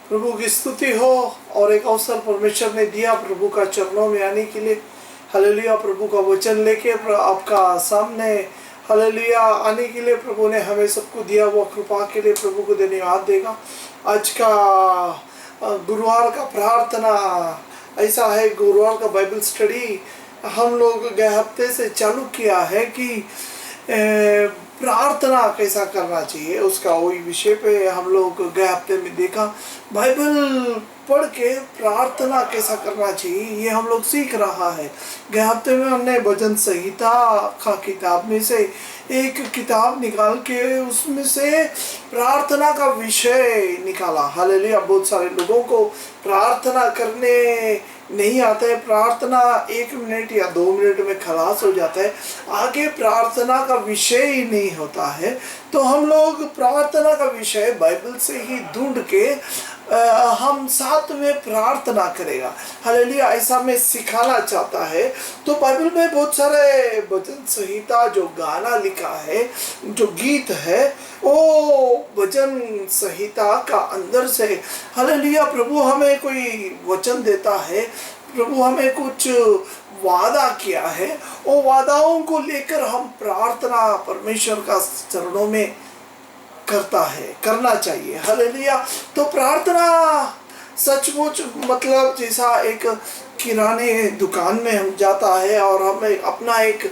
प्रभु की स्तुति हो। और एक अवसर परमेश्वर ने दिया प्रभु का चरणों में आने के लिए। हालेलुया। प्रभु का वचन लेके आपका सामने हालेलुया आने के लिए प्रभु ने हमें सबको दिया वो कृपा के लिए प्रभु को धन्यवाद देगा। आज का गुरुवार का प्रार्थना ऐसा है, गुरुवार का बाइबल स्टडी हम लोग गए हफ्ते से चालू किया है कि प्रार्थना कैसा करना चाहिए, उसका वही विषय पे हम लोग गए हफ्ते में देखा। बाइबल पढ़ के प्रार्थना कैसा करना चाहिए ये हम लोग सीख रहा है। गए हफ्ते में हमने भजन संहिता का किताब में से एक किताब निकाल के उसमें से प्रार्थना का विषय निकाला। हालेलुया। बहुत सारे लोगों को प्रार्थना करने नहीं आता है, प्रार्थना 1 मिनट या 2 मिनट में खलास हो जाता है, आगे प्रार्थना का विषय ही नहीं होता है। तो हम लोग प्रार्थना का विषय बाइबल से ही ढूंढ के हम साथ में प्रार्थना करेगा। हालेलुया। ऐसा मैं सिखाना चाहता है। तो बाइबल में बहुत सारे भजन संहिता जो गाना लिखा है, जो गीत है, वो भजन संहिता का अंदर से हालेलुया प्रभु हमें कोई वचन देता है, प्रभु हमें कुछ वादा किया है, वो वादाओं को लेकर हम प्रार्थना परमेश्वर का चरणों में करना चाहिए। हालेलुया। तो प्रार्थना सचमुच मतलब जैसा एक किराने दुकान में हम जाता है और हमें अपना एक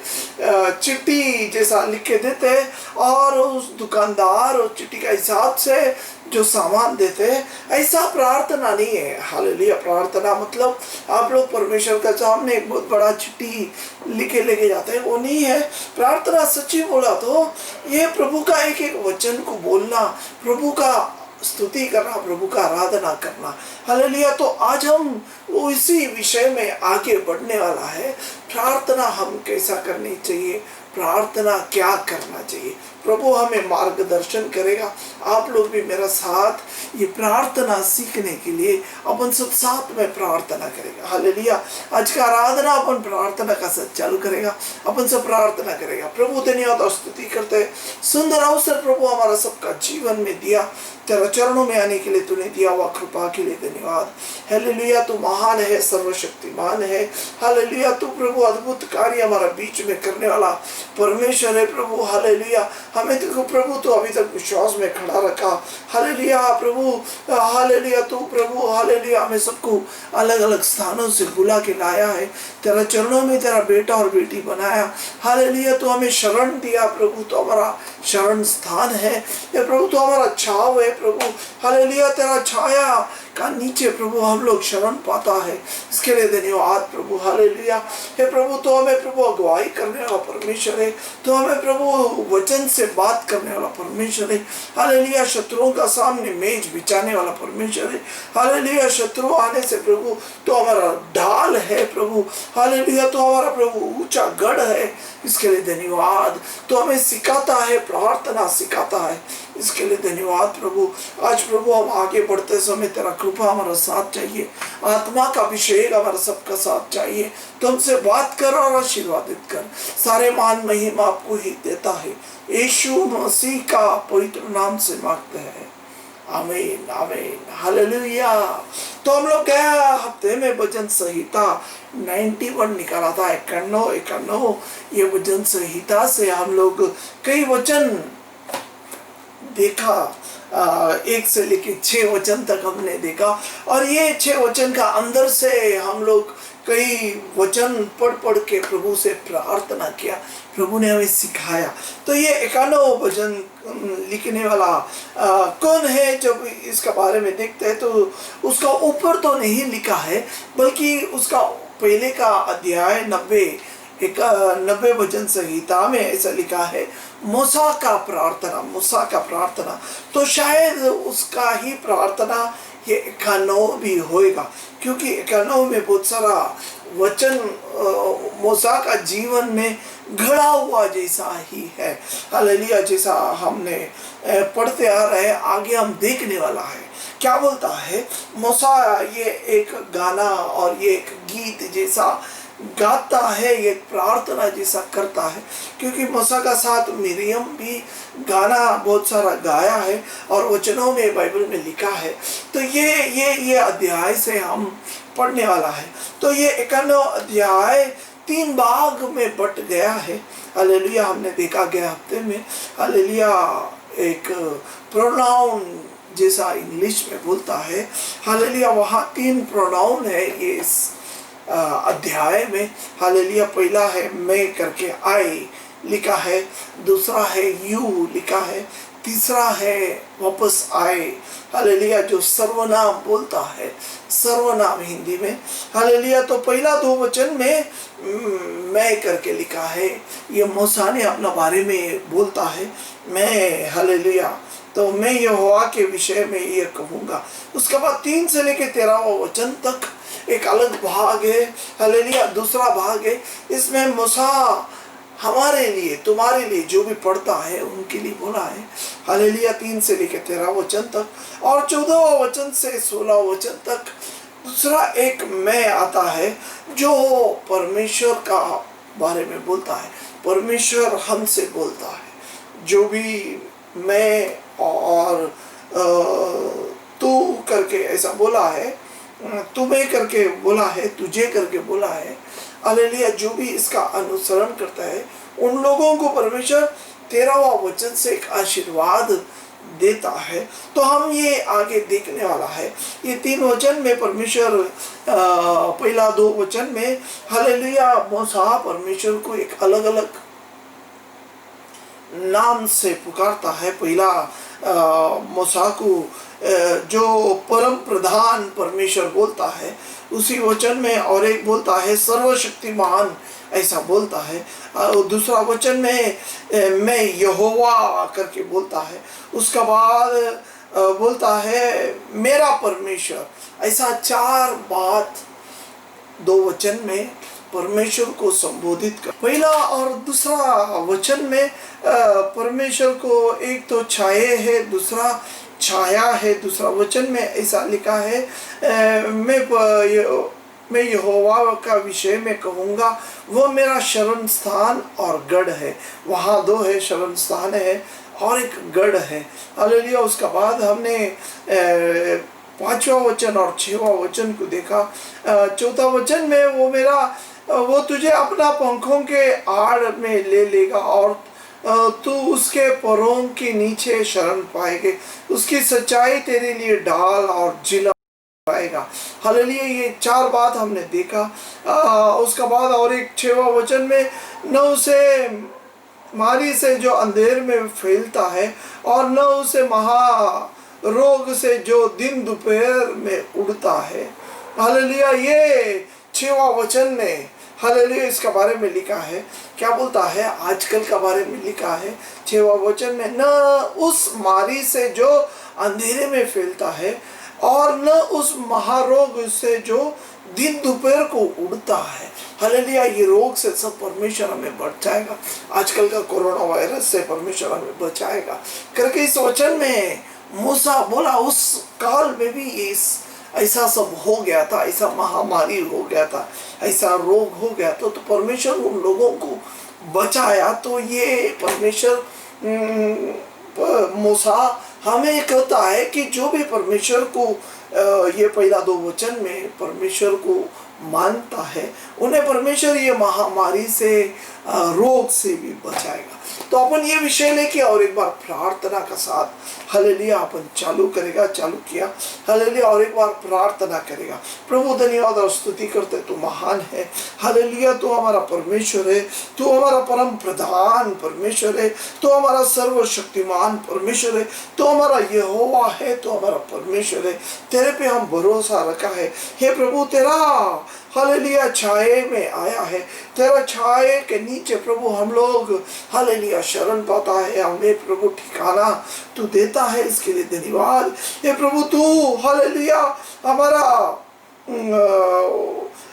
चिट्ठी जैसा लिख के देते हैं और उस दुकानदार उस चिट्ठी का हिसाब से जो सामान देते हैं, ऐसा प्रार्थना नहीं है। हालेलुया। प्रार्थना मतलब आप लोग परमेश्वर का सामने एक बहुत बड़ा चिट्ठी लिखे लेके जाते हैं, वो नहीं है। प्रार्थना सच्ची बोला तो ये प्रभु का एक एक वचन को बोलना, प्रभु का स्तुति करना, प्रभु का आराधना करना। हालेलुया। तो आज हम इसी विषय में आगे बढ़ने वाला है। प्रार्थना हम कैसा करनी चाहिए, प्रार्थना क्या करना चाहिए, प्रभु हमें मार्गदर्शन करेगा। आप लोग भी मेरा साथ ये प्रार्थना सीखने के लिए अपन सब साथ में प्रार्थना करेगा। हालेलुया। आज का आराधना अपन प्रार्थना का साथ चालू करेगा, अपन सब प्रार्थना करेगा। प्रभु धन्यवाद और स्तुति करते हैं। सुंदर अवसर प्रभु हमारा सबका जीवन में दिया, तेरा चरणों में आने के लिए तूने दिया हुआ कृपा के लिए धन्यवाद। हालेलुया। तू महान है, सर्वशक्तिमान है। हालेलुया। तू प्रभु अद्भुत कार्य हमारा बीच में करने वाला परमेश्वर है प्रभु। हालेलुया। हमें तो प्रभु तो अभी तक विश्वास में खड़ा रखा। हालेलुया प्रभु। हालेलुया। तू प्रभु हालेलुया हमें सबको अलग अलग स्थानों से बुला के लाया है, तेरा चरणों में तेरा बेटा और बेटी बनाया। हालेलुया। तू हमें शरण दिया प्रभु, तो हमारा शरण स्थान है। ये प्रभु तो हमारा छाव है प्रभु। हालेलुया। तेरा छाया का नीचे प्रभु हम लोग शरण पाता है, इसके लिए धन्यवाद प्रभु। हालेलुया। हे प्रभु तो हमें प्रभु अगुवाई करने वाला परमेश्वर है, तो हमें प्रभु वचन से बात करने वाला परमेश्वर है। हालेलुया। शत्रुओं का सामने मेज बिछाने वाला परमेश्वर है। हालेलुया। शत्रु आने से प्रभु तो हमारा ढाल है प्रभु। हालेलुया। तो हमारा प्रभु ऊंचा गढ़ है, इसके लिए धन्यवाद। तो हमें सिखाता है, प्रार्थना सिखाता है, इसके लिए धन्यवाद प्रभु। आज प्रभु हम आगे बढ़ते समय तेरा कृपा हमारा साथ चाहिए, आत्मा का अभिषेक हमारा सबका साथ चाहिए। तुमसे बात कर और आशीर्वादित कर। सारे मान महिमा आपको ही देता है, यीशु मसीह का पवित्र नाम से मांगते हैं, आमीन आमीन। हालेलुया। तो हम लोग गया हफ्ते में भजन संहिता 91 निकाला था, 91 ये भजन संहिता से हम लोग कई वचन देखा, 1 से लेके 6 वचन तक हमने देखा। और ये 6 वचन का अंदर से हम लोग कई वचन पढ़ के प्रभु से प्रार्थना किया, प्रभु ने हमें सिखाया। तो ये 91 भजन लिखने वाला कौन है, जब इसका बारे में देखते हैं तो उसका ऊपर तो नहीं लिखा है, बल्कि उसका पहले का अध्याय 90 भजन संहिता में ऐसा लिखा है, मूसा का प्रार्थना। तो शायद उसका ही प्रार्थना ये 91 भी होएगा, क्योंकि 91 में बहुत सारा वचन मूसा का जीवन में घड़ा हुआ जैसा ही है। हालेलुया। जैसा हमने पढ़ते आ रहे हैं, आगे हम देखने वाला है क्या बोलता है मूसा। ये एक गाना और ये एक गीत जैसा गाता है, ये प्रार्थना जैसा करता है, क्योंकि मूसा का साथ मिरियम भी गाना बहुत सारा गाया है और वचनों में बाइबल में लिखा है। तो ये अध्याय से हम पढ़ने वाला है। तो ये 51वां अध्याय 3 भाग में बट गया है। हालेलुया। हमने देखा गया हफ्ते में, हालेलुया, एक प्रोनाउन जैसा इंग्लिश में बोलता है, हालेलुया, वहाँ 3 प्रोनाउन है ये इस अध्याय में। हालेलुया। पहला है मैं करके आई लिखा है, दूसरा है यू लिखा है, तीसरा है वापस आए। हालेलुया, जो सर्वनाम बोलता है, सर्वनाम हिंदी में। हालेलुया। तो पहला 2 वचन में मैं करके लिखा है, ये मूसा ने अपना बारे में बोलता है, मैं। हालेलुया। तो मैं यहोवा के विषय में ये कहूँगा। उसके बाद 3 से लेकर 13वां वचन तक एक अलग भाग है। हालेलुया। दूसरा भाग है, इसमें मूसा हमारे लिए, तुम्हारे लिए, जो भी पढ़ता है उनके लिए बोला है। हालेलुया। 3 से लेकर 13 वचन तक और 14वां वचन से 16 वचन तक दूसरा एक मैं आता है, जो परमेश्वर का बारे में बोलता है। परमेश्वर हमसे बोलता है, जो भी मैं और तू करके ऐसा बोला है, तुम्हें करके बोला है, तुझे करके बोला है। हालेलुया। जो भी इसका अनुसरण करता है उन लोगों को परमेश्वर 13वां वचन से एक आशीर्वाद देता है। तो हम ये आगे देखने वाला है। ये 3 वचन में परमेश्वर, पहला 2 वचन में हालेलुया, मूसा परमेश्वर को एक अलग अलग नाम से पुकारता है। पहला मूसा को जो परम प्रधान परमेश्वर बोलता है, उसी वचन में और एक बोलता है सर्वशक्तिमान, ऐसा बोलता है। और दूसरा वचन में मैं यहोवा करके बोलता है। उसका बाद बोलता है मेरा परमेश्वर। ऐसा 4 बात 2 वचन में परमेश्वर को संबोधित कर। पहला और दूसरा वचन में परमेश्वर को एक तो छाये है, दूसरा छाया है। दूसरा वचन में ऐसा लिखा है, मैं यहोवा का विषय में कहूँगा, वो मेरा शरण स्थान और गढ़ है। वहाँ 2 है, शरण स्थान है और एक गढ़ है। हालेलुया। उसका बाद हमने 5वां वचन और 6वां वचन को देखा। 4था वचन में वो तुझे अपना पंखों के आड़ में ले लेगा और तू उसके पैरों के नीचे शरण पाएगे। उसकी सच्चाई तेरे लिए ढाल और जिला पाएगा। हालेलुया। ये 4 बात हमने देखा। उसका बाद और एक 6वां वचन में, न उसे मारी से जो अंधेर में फैलता है और न उसे महा रोग से जो दिन दोपहर में उड़ता है। हालेलुया। ये 6वां वचन में हालेलुया इसका बारे में लिखा है। क्या बोलता है? आजकल का बारे में लिखा है 6वां वचन में, न उस मारी से जो अंधेरे में फैलता है और न उस महारोग से जो दिन दोपहर को उड़ता है। हालेलुया। ये रोग से सब परमेश्वर हमें बचाएगा। आजकल का कोरोना वायरस से परमेश्वर हमें बचाएगा करके इस वचन में मूसा बोला। उस काल में भी ऐसा सब हो गया था, ऐसा महामारी हो गया था, ऐसा रोग हो गया था, तो परमेश्वर उन लोगों को बचाया। तो ये परमेश्वर मूसा हमें कहता है कि जो भी परमेश्वर को ये पहला 2 वचन में परमेश्वर को मानता है, उन्हें परमेश्वर ये महामारी से, रोग से भी बचाएगा। तो अपन ये विषय लेके और एक बार प्रार्थना का साथ हालेलुया अपन चालू किया। हालेलुया। और एक बार प्रार्थना करेगा। प्रभु धन्यवाद और स्तुति करते, तू महान है। हालेलुया। तू हमारा परमेश्वर है, तू हमारा परम प्रधान परमेश्वर है, तू हमारा सर्वशक्तिमान परमेश्वर है, तू हमारा यहोवा है, तू हमारा परमेश्वर है। तेरे पे हम भरोसा रखा है। हे प्रभु, तेरा हालेलुया छाये में आया है, तेरा छाये के नीचे प्रभु हम लोग हालेलुया शरण पाता है। हमें प्रभु ठिकाना तू देता है, इसके लिए धन्यवाद। ये प्रभु तू हालेलुया हमारा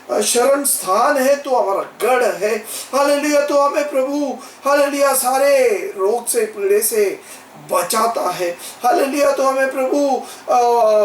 शरण स्थान है, तू हमारा गढ़ है। हालेलुया, तो हमें प्रभु हालेलुया सारे रोग से पीड़े से बचाता है। हालेलुया, तो हमें प्रभु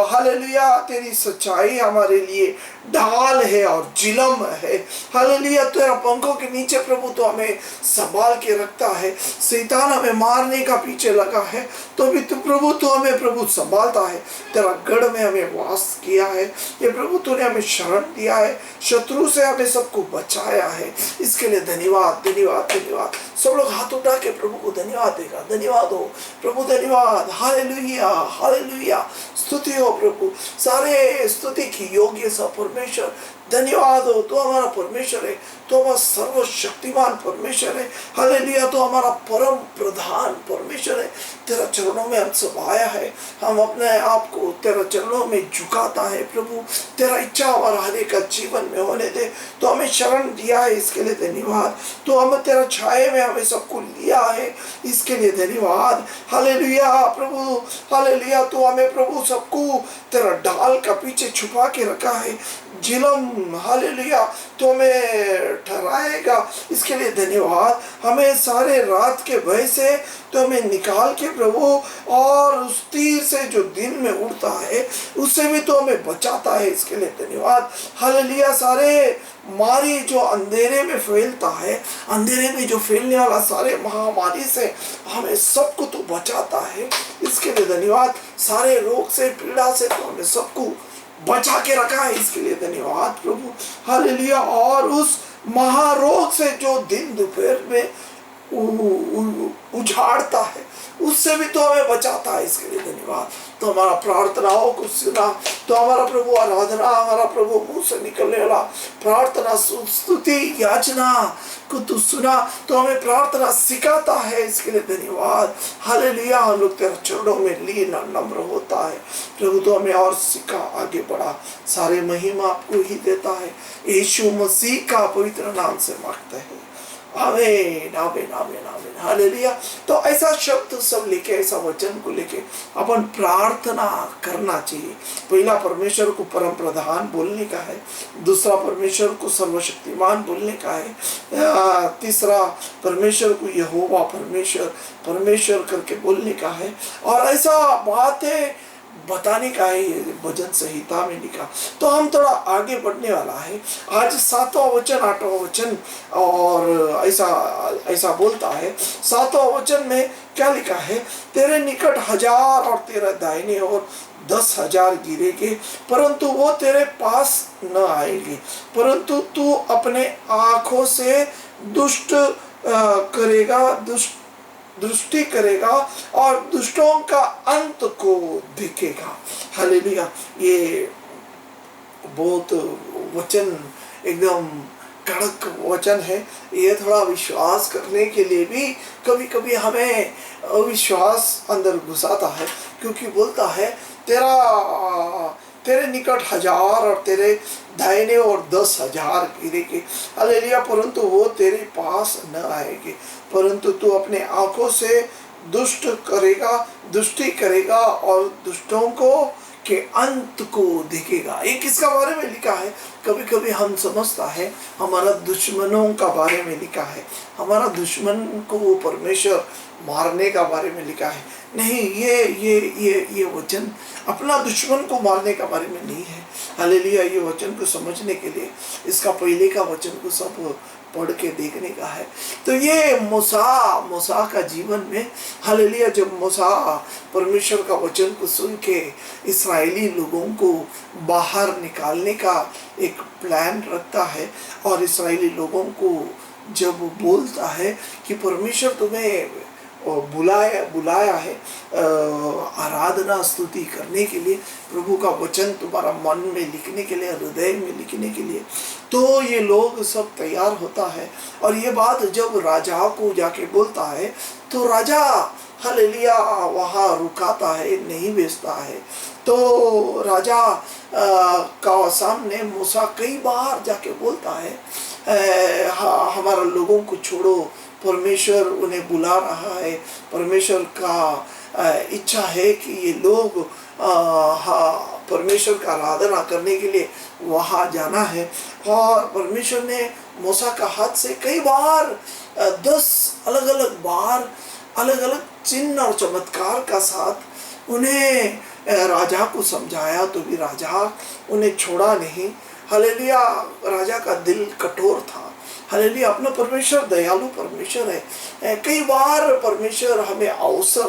हालेलुया तेरी सच्चाई हमारे लिए ढाल है और जिलम है। हालेलुया, तेरा पंखों के नीचे प्रभु तो हमें संभाल के रखता है। शैतान हमें मारने का पीछे लगा है तो भी तू प्रभु तो हमें प्रभु संभालता है। तेरा गढ़ में हमें वास किया है। ये प्रभु तूने हमें शरण दिया है, शत्रु से हमें सबको बचाया है। इसके लिए धन्यवाद धन्यवाद धन्यवाद। सब लोग हाथ उठा के प्रभु को धन्यवाद देगा। धन्यवाद हो प्रभु, धन्यवाद। हालेलुया हालेलुया, स्तुति हो प्रभु, सारे स्तुति की योग्य सब परमेश्वर। धन्यवाद हो, तो हमारा परमेश्वर है, तो हमारा सर्वशक्तिमान परमेश्वर है। हालेलुया, तो हमारा परम प्रधान परमेश्वर है। तेरा चरणों में हम सब आया है, हम अपने आप को तेरा चरणों में झुकाता है प्रभु। तेरा इच्छा हमारा हर एक जीवन में होने दे, तो हमें शरण दिया है, इसके लिए धन्यवाद। तो हम तेरा छाये में हमें सबको लिया है, इसके लिए धन्यवाद। हालेलुया प्रभु, हालेलुया, तो हमें प्रभु सबको तेरा ढाल का पीछे छुपा के रखा है। जिलम हालेलुया, तो हमें ठहराएगा, इसके लिए धन्यवाद। हमें सारे रात के भय से तो हमें निकाल के प्रभु, और उस तीर से जो दिन में उड़ता है उससे भी तो हमें बचाता है, इसके लिए धन्यवाद। हालेलुया, सारे मारी जो अंधेरे में फैलता है, अंधेरे में जो फैलने वाला सारे महामारी से हमें सबको तो बचाता है, इसके लिए धन्यवाद। सारे रोग से पीड़ा से तो हमें सबको बचा के रखा है, इसके लिए धन्यवाद प्रभु। हालेलुया, और उस महारोग से जो दिन दोपहर में उजाड़ता है उससे भी तो हमें बचाता है, इसके लिए धन्यवाद। तो हमारा प्रार्थनाओं को सुना, तो हमारा प्रभु आराधना, हमारा प्रभु मुंह से निकलने वाला प्रार्थना स्तुति याचना को तू सुना, तो हमें प्रार्थना सिखाता है, इसके लिए धन्यवाद। हालेलुया, हम लोग तेरे चरणों में लीन और नम्र होता है प्रभु, तो हमें और सिखा, आगे बढ़ा। सारे महिमा आपको ही देता है, यीशु मसीह का पवित्र नाम से मांगते हैं, आमीन आमीन आमीन आमीन। हालेलुया, तो ऐसा शब्द सब लेके, ऐसा वचन को लेके अपन प्रार्थना करना चाहिए। पहला परमेश्वर को परम प्रधान बोलने का है, दूसरा परमेश्वर को सर्वशक्तिमान बोलने का है, तीसरा परमेश्वर को यहोवा परमेश्वर परमेश्वर करके बोलने का है, और ऐसा बात है बताने का है ये भजन संहिता में लिखा। तो हम थोड़ा आगे बढ़ने वाला है। आज 7वां वचन 8वां वचन और ऐसा बोलता है। 7वां वचन में क्या लिखा है? तेरे निकट 1000 और तेरे दाहिने और 10,000 गिरेंगे, परंतु वो तेरे पास न आएंगे। परंतु तू अपने आंखों से दुष्ट करेगा, दृष्टि करेगा और दुष्टों का अंत को देखेगा। हालेलुया, ये बहुत वचन एकदम कड़क वचन है। ये थोड़ा विश्वास करने के लिए भी कभी कभी हमें अविश्वास अंदर घुसाता है, क्योंकि बोलता है तेरे निकट 1000 और तेरे दाहिने और 10,000 गिरेंगे। हालेलुया, परंतु वो तेरे पास न आएंगे। परंतु तू अपने आंखों से दुष्ट करेगा, दुष्टि करेगा और दुष्टों को के अंत को देखेगा। ये किसका बारे में लिखा है? कभी कभी हम समझता है हमारा दुश्मनों का बारे में लिखा है, हमारा दुश्मन को वो परमेश्वर मारने का बारे में लिखा है। नहीं, ये वचन अपना दुश्मन को मारने का बारे में नहीं है। हालेलुया, ये वचन को समझने के लिए इसका पहले का वचन को सब पढ़ के देखने का है। तो ये मूसा का जीवन में, हालेलुया, जब मूसा परमेश्वर का वचन को सुन के इस्राएली लोगों को बाहर निकालने का एक प्लान रखता है, और इस्राएली लोगों को जब बोलता है कि परमेश्वर तुम्हें बुलाया है आराधना स्तुति करने के लिए, प्रभु का वचन तुम्हारा मन में लिखने के लिए, हृदय में लिखने के लिए, तो ये लोग सब तैयार होता है। और ये बात जब राजा को जाके बोलता है तो राजा हालेलुया वहाँ रुकाता है, नहीं भेजता है। तो राजा का सामने मूसा कई बार जाके बोलता है हमारा लोगों को छोड़ो, परमेश्वर उन्हें बुला रहा है, परमेश्वर का इच्छा है कि ये लोग परमेश्वर का आराधना करने के लिए वहाँ जाना है। और परमेश्वर ने मूसा का हाथ से कई बार 10 अलग अलग बार अलग अलग चिन्ह और चमत्कार का साथ उन्हें राजा को समझाया, तो भी राजा उन्हें छोड़ा नहीं। हालेलुया। राजा का दिल कठोर था। हालेलुया। अपना परमेश्वर दयालु परमेश्वर है। कई बार परमेश्वर हमें अवसर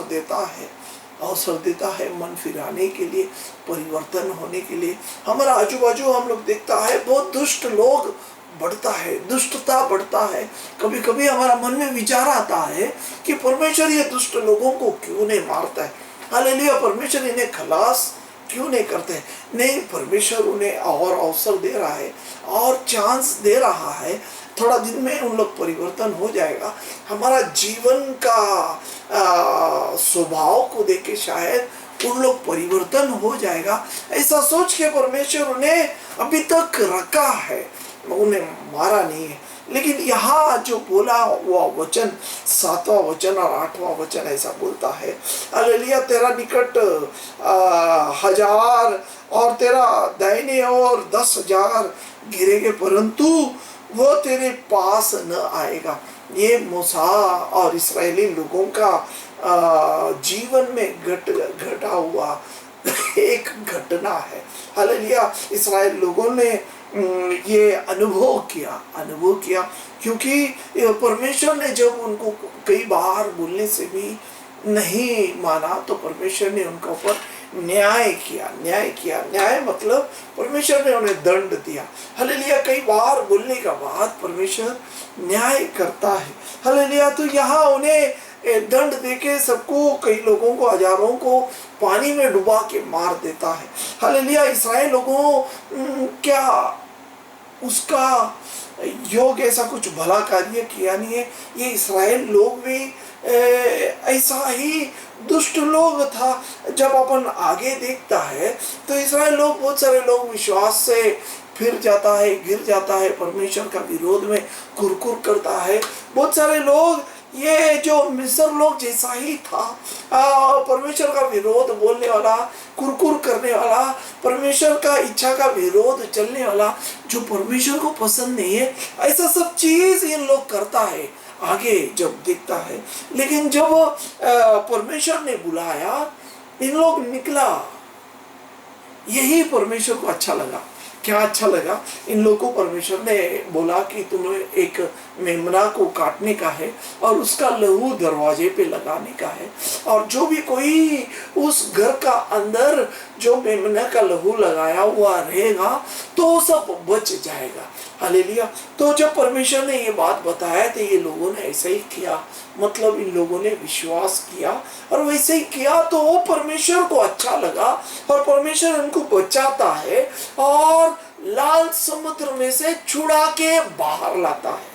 देता है मन फिराने के लिए, परिवर्तन होने के लिए। हमारा आजू बाजू हम लोग देखता है बहुत दुष्ट लोग बढ़ता है, दुष्टता बढ़ता है। कभी कभी हमारा मन में विचार आता है कि परमेश्वर ये दुष्ट लोगों को क्यों नहीं मारता है। हालेलुया। परमेश्वर इन्हें खलास क्यों नहीं करते? नहीं, परमेश्वर उन्हें और अवसर दे रहा है और चांस दे रहा है। थोड़ा दिन में उन लोग परिवर्तन हो जाएगा। हमारा जीवन का स्वभाव को देख के शायद उन लोग परिवर्तन हो जाएगा, ऐसा सोच के परमेश्वर उन्हें अभी तक रखा है, उन्हें मारा नहीं है। लेकिन यहाँ जो बोला वो वचन 7वां वचन और 8वां वचन ऐसा बोलता है, हालेलुया, तेरा निकट 1000 और तेरा दाहिने ओर 10,000 गिरेंगे, परंतु वो तेरे पास न आएगा। ये मूसा और इस्राएली लोगों का जीवन में घटा हुआ एक घटना है। हालेलुया। इस्राएल लोगों ने ये अनुभव किया क्योंकि परमेश्वर ने जब उनको कई बार बोलने से भी नहीं माना, तो परमेश्वर ने उनके ऊपर न्याय किया। न्याय मतलब परमेश्वर ने उन्हें दंड दिया। हालेलुया। कई बार बोलने के बाद परमेश्वर न्याय करता है। हालेलुया। तो यहाँ उन्हें दंड देके सबको, कई लोगों को, हजारों को पानी में डुबा के मार देता है। हालेलुया। इस्राएल लोगों क्या उसका योग ऐसा कुछ भला कार्य किया नहीं है। ये इस्राएल लोग भी ऐसा ही दुष्ट लोग था। जब अपन आगे देखता है तो इस्राएल लोग, बहुत सारे लोग विश्वास से फिर जाता है, गिर जाता है, परमेश्वर का विरोध में कुरकुर करता है। बहुत सारे लोग, ये जो मिस्र लोग जैसा ही था, परमेश्वर का विरोध बोलने वाला, कुरकुर करने वाला, परमेश्वर का इच्छा का विरोध चलने वाला, जो परमेश्वर को पसंद नहीं है, ऐसा सब चीज ये लोग करता है आगे जब देखता है। लेकिन जब परमेश्वर ने बुलाया, इन लोग निकला, यही परमेश्वर को अच्छा लगा। क्या अच्छा लगा? इन लोगों को परमेश्वर ने बोला कि तुम्हें एक मेमना को काटने का है और उसका लहू दरवाजे पे लगाने का है, और जो भी कोई उस घर का अंदर जो मेमना का लहू लगाया हुआ रहेगा तो सब बच जाएगा। हालेलुया। तो जब परमेश्वर ने ये बात बताया तो ये लोगों ने ऐसा ही किया, मतलब इन लोगों ने विश्वास किया और वैसे ही किया, तो वो परमेश्वर को अच्छा लगा और परमेश्वर उनको बचाता है और लाल समुद्र में से छुड़ा के बाहर लाता है।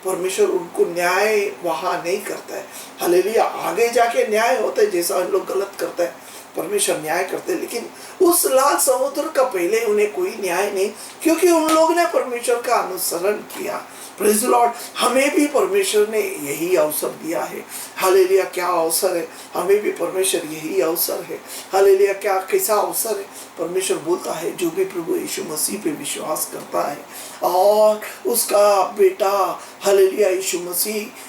परमेश्वर उनको न्याय वहां नहीं करता है। हालेलुया। आगे जाके न्याय होता है, जैसा हम लोग गलत करते हैं परमेश्वर न्याय करते हैं, लेकिन उस लाल समुद्र का पहले उन्हें कोई न्याय नहीं, क्योंकि उन लोगों ने परमेश्वर का अनुसरण किया। Praise the Lord. हमें भी परमेश्वर ने यही अवसर दिया है। हालेलुया। क्या अवसर है? हमें भी परमेश्वर यही अवसर है। हालेलुया। क्या कैसा अवसर है? परमेश्वर बोलता है जो भी प्रभु यीशु मसीह पे विश्वास करता है और उसका बेटा हालेलुया यीशु मसीह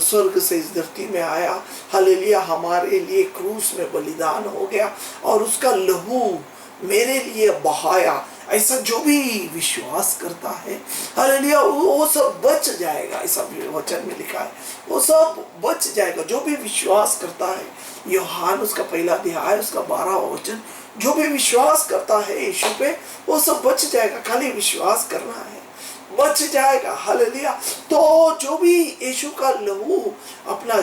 स्वर्ग से इस धरती में आया, हालेलुया, हमारे लिए क्रूस में बलिदान हो गया और उसका लहू मेरे लिए बहाया, ऐसा जो भी विश्वास करता है, हालेलुया, वो सब बच जाएगा। ऐसा वचन में लिखा है, वो सब बच जाएगा जो भी विश्वास करता है। यूहन्ना उसका पहला अध्याय उसका 12वां वचन, जो भी विश्वास करता है यीशु पे वो सब बच जाएगा। खाली विश्वास करना है, बच जाएगा। हालेलुया। तो जो भी यीशु का लहू अपना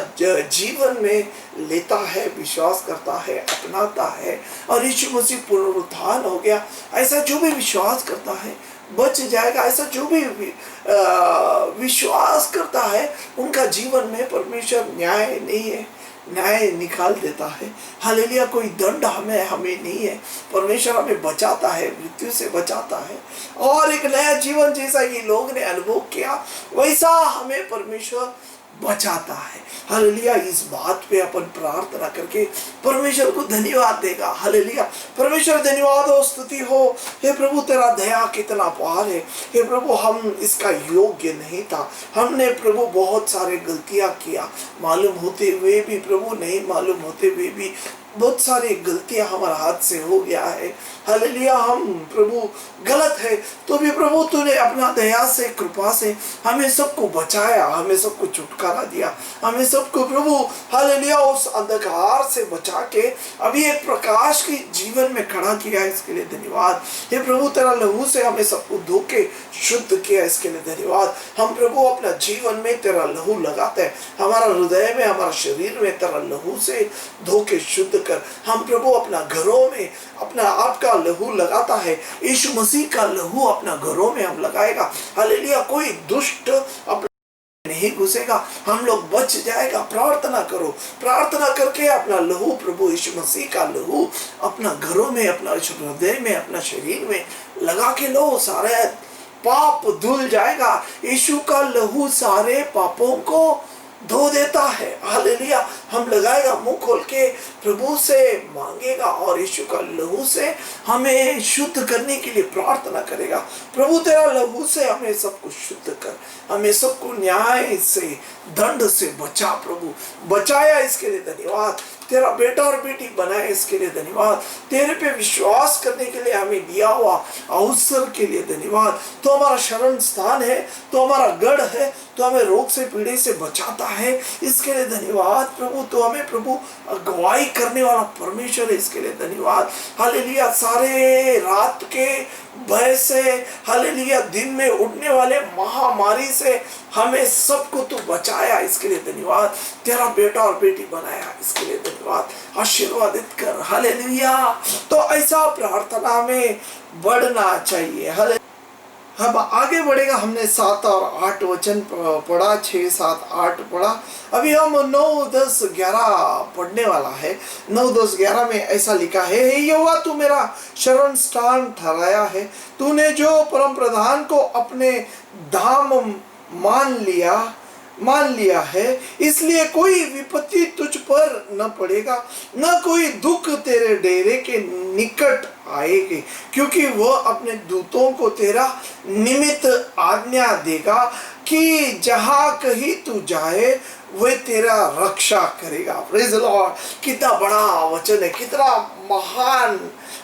जीवन में लेता है, विश्वास करता है, अपनाता है और यीशु मसीह पुनरुत्थान हो गया, ऐसा जो भी विश्वास करता है बच जाएगा। ऐसा जो भी विश्वास करता है उनका जीवन में परमेश्वर न्याय नहीं है, न्याय निकाल देता है। हालेलुया। कोई दंड हमें नहीं है, परमेश्वर हमें बचाता है, मृत्यु से बचाता है और एक नया जीवन जैसा ये लोग ने अनुभव किया वैसा हमें परमेश्वर बचाता है। हालेलुया, इस बात पे अपन प्रार्थना करके परमेश्वर को धन्यवाद देगा। हालेलुया, परमेश्वर धन्यवाद हो, स्तुति हो। हे प्रभु, तेरा दया कितना अपार है। हे प्रभु, हम इसका योग्य नहीं था। हमने प्रभु बहुत सारे गलतियां किया, मालूम होते हुए भी प्रभु, नहीं मालूम होते हुए भी बहुत सारी गलतियां हमारे हाथ से हो गया है। हालेलुया, हम प्रभु गलत है तो भी प्रभु तूने अपना दया से, कृपा से हमें सबको बचाया, हमें सबको छुटकारा दिया, हमें सबको प्रभु हालेलुया उस अंधकार से बचा के अभी एक प्रकाश की जीवन में खड़ा किया, इसके लिए धन्यवाद। हे प्रभु, तेरा लहू से हमें सबको धो के शुद्ध किया, इसके लिए धन्यवाद। हम प्रभु अपना जीवन में तेरा लहू लगाते हैं, हमारा हृदय में, हमारा शरीर में तेरा लहू से धो के शुद्ध कर। हम प्रभु अपना घरों में अपना आपका लहू लगाता है, यीशु मसीह का लहू अपना घरों में हम लगाएगा। हालेलुया, कोई दुष्ट अपना नहीं घुसेगा, हम लोग बच जाएगा। प्रार्थना करो, प्रार्थना करके अपना लहू, प्रभु यीशु मसीह का लहू अपना घरों में, अपना हृदय में, अपना शरीर में लगा के लो, सारे पाप धुल जाएगा। यीशु का लहू सारे पापों को धो देता है। हालेलुया, हम लगाएगा, मुंह खोल के प्रभु से मांगेगा और यीशु का लहू से हमें शुद्ध करने के लिए प्रार्थना करेगा। प्रभु, तेरा लहू से हमें सब कुछ शुद्ध कर, हमें सबको न्याय से, दंड से बचा। प्रभु बचाया, इसके लिए धन्यवाद। तेरा बेटा और बेटी बनाए, इसके लिए धन्यवाद। तेरे पे विश्वास करने के लिए हमें दिया हुआ अवसर के लिए धन्यवाद। तो हमारा शरण स्थान है, तो हमारा गढ़ है, तो हमें रोग से, पीड़े से बचाता है, इसके लिए धन्यवाद। प्रभु तो हमें प्रभु अगुवाई करने वाला परमेश्वर है, इसके लिए धन्यवाद। हालेलुया, सारे रात के भय से, हालेलुया, दिन में उठने वाले महामारी से हमें सबको तू बचाया, इसके लिए धन्यवाद। तेरा बेटा और बेटी बनाया, इसके लिए धन्यवाद। आशीर्वादित कर। हालेलुया, तो ऐसा प्रार्थना में बढ़ना चाहिए। हालेलुया, हम आगे बढ़ेगा। हमने 7 और 8 वचन पढ़ा, 6, 7, 8 पढ़ा। अभी हम 9, 10, 11 पढ़ने वाला है। 9, 10, 11 में ऐसा लिखा है, हे यहोवा, तू मेरा शरण स्थान ठहराया है, तूने जो परम प्रधान को अपने धाम मान लिया है, इसलिए कोई विपत्ति तुझ पर न पड़ेगा, न कोई दुख तेरे डेरे के निकट आएगी, क्योंकि वह अपने दूतों को तेरा निमित्त आज्ञा देगा कि जहां कहीं तू जाए वह तेरा रक्षा करेगा। प्रेज़ द लॉर्ड, कितना बड़ा वचन है, कितना महान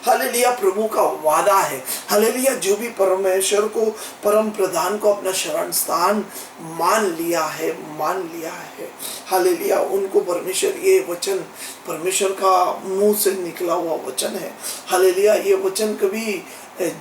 हालेलुया प्रभु का वादा है। हालेलुया, जो भी परमेश्वर को, परम प्रधान को अपना शरण स्थान मान लिया है, हालेलुया, उनको परमेश्वर, ये वचन परमेश्वर का मुंह से निकला हुआ वचन है। हालेलुया, ये वचन कभी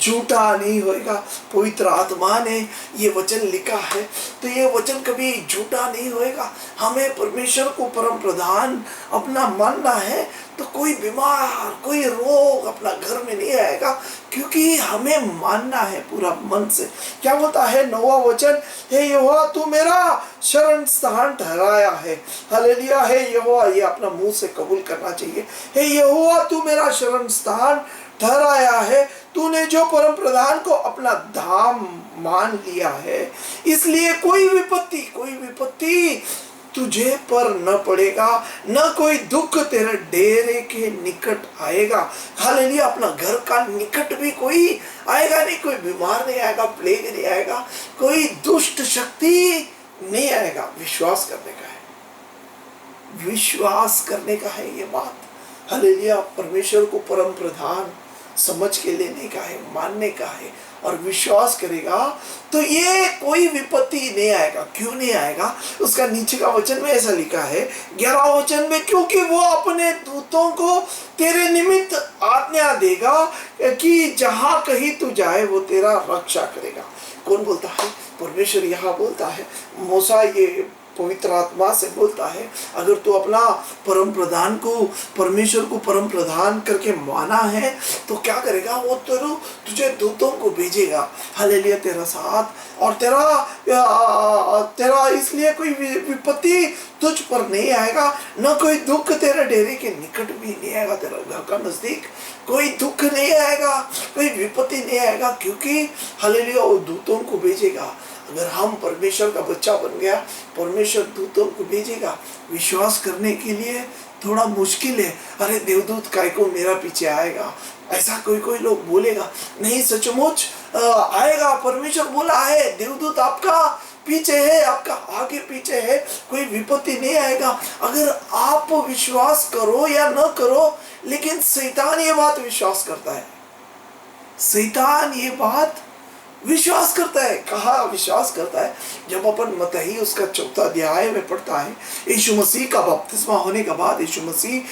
झूठा नहीं होएगा। पवित्र आत्मा ने ये वचन लिखा है, तो ये वचन कभी झूठा नहीं होएगा। हमें परमेश्वर को परम प्रधान अपना मानना है, तो कोई बीमार, कोई रोग अपना घर में नहीं आएगा, क्योंकि हमें मानना है पूरा मन से। क्या बोलता है 9वां वचन, हे यहोवा, तू मेरा शरण स्थान ठहराया है। हालेलुया, हे यहोवा, ये अपना मुंह से कबूल करना चाहिए। हे यहोवा, तू मेरा शरण स्थान ठहराया है, तूने जो परम प्रधान को अपना धाम मान लिया है, इसलिए कोई विपत्ति तुझे पर न पड़ेगा, न कोई दुख तेरे डेरे के निकट आएगा। हालेलुया, अपना घर का निकट भी कोई आएगा नहीं, कोई बीमार नहीं आएगा, प्लेग नहीं आएगा, कोई दुष्ट शक्ति नहीं आएगा। विश्वास करने का है, विश्वास करने का है ये बात। हालेलुया, परमेश्वर को परम प्रधान समझ के लेने का है, मानने का है, और विश्वास करेगा तो ये कोई विपत्ति नहीं आएगा। क्यों नहीं आएगा? उसका नीचे का वचन में ऐसा लिखा है 11वां वचन में, क्योंकि वो अपने दूतों को तेरे निमित्त आज्ञा देगा कि जहां कहीं तू जाए वो तेरा रक्षा करेगा। कौन बोलता है? परमेश्वर यहाँ बोलता है। मूसा ये पवित्र आत्मा से बोलता है, अगर तू अपना परम प्रधान को, परमेश्वर को परम प्रधान करके माना है, तो क्या करेगा वो? तुझे दूतों को भेजेगा। हालेलुया, तेरा साथ और तेरा इसलिए कोई विपत्ति तुझ पर नहीं आएगा, न कोई दुख तेरे डेरे के निकट भी नहीं आएगा। तेरा घर का नजदीक कोई दुख नहीं आएगा, कोई विपत्ति नहीं आएगा, क्योंकि हालेलुया वो दूतों को भेजेगा। अगर हम परमेश्वर का बच्चा बन गया, परमेश्वर दूतों को भेजेगा विश्वास करने के लिए। थोड़ा मुश्किल है, अरे देवदूत काय को मेरा पीछे आएगा, ऐसा कोई कोई लोग बोलेगा। नहीं, सचमुच आएगा। परमेश्वर बोला है देवदूत आपका पीछे है, आपका आगे पीछे है, कोई विपत्ति नहीं आएगा। अगर आप विश्वास करो या न करो, लेकिन शैतान ये बात विश्वास करता है। शैतान ये बात विश्वास करता है। कहा विश्वास करता है? जब अपन मत्ती उसका 4 अध्याय में पढ़ता है, यीशु मसीह का बपतिस्मा होने के बाद यीशु मसीह